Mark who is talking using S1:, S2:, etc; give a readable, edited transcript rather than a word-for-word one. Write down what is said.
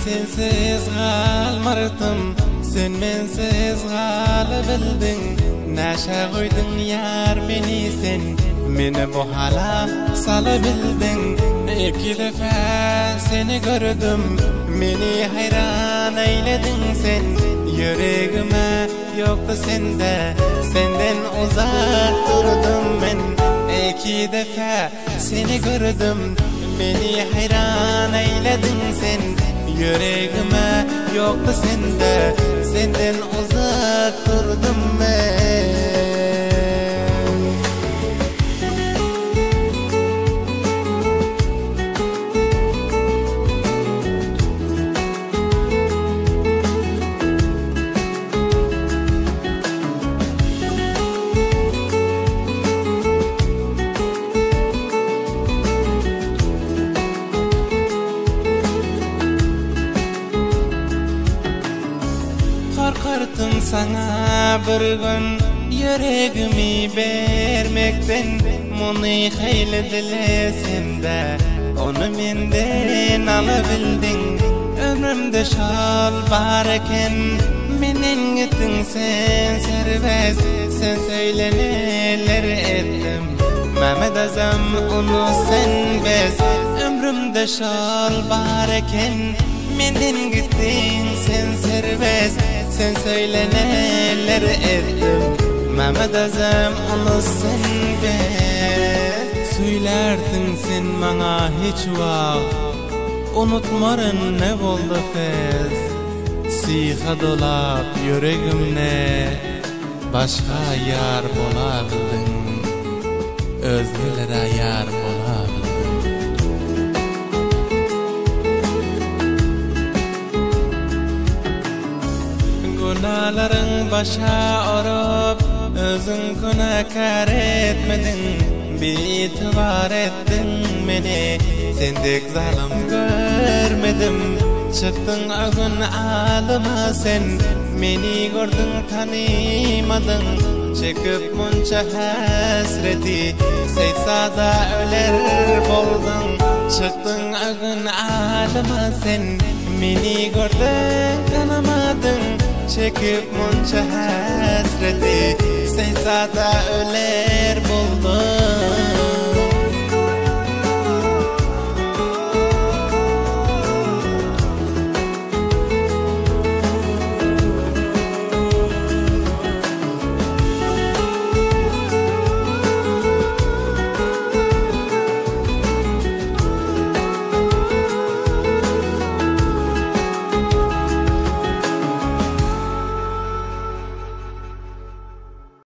S1: sensiz galmardım, sen mensiz galabildin. Näşe goýdun ýar meni sen, meni bu hala salabildin. Iki defa seni gördüm, meni hayran eyledin sen. Yüreğime yoktu sende, senden uzak durdum ben. İki defa seni gördüm, beni hayran eyledin sen. Yüreğime yoktu sende, senden uzak durdum ben. Korkardım sana bir gün yüreğimi vermekten. Bunu hayli dilesem de onu menden alabildin. Ömrümde şal barken menen gittin sen serbest. Sen söyle neler ettim, Mehmet Azam onu sen bez. Ömrümde şal barken menden gittin sen serbest. Sen söyle neler ettim, Mehmet Azam onu sen bez. Söylerdin sen bana hiç vakt, unutmarın ne boldu fez. Siha dolap yüreğimne, başka yar bolabildin, özgülere yar bolabildin. Günahların başa orup, özün günahkar etmedin. Bir itibar ettin beni, sendek zalim görmedim. Çıktın ağın alıma sen, beni gördün tanımadın. Çekip munça hasreti, seysada öler boldun. Çıktın ağın alıma sen, beni gördün tanımadın. Çekip munça hasreti, seysada öler boldun.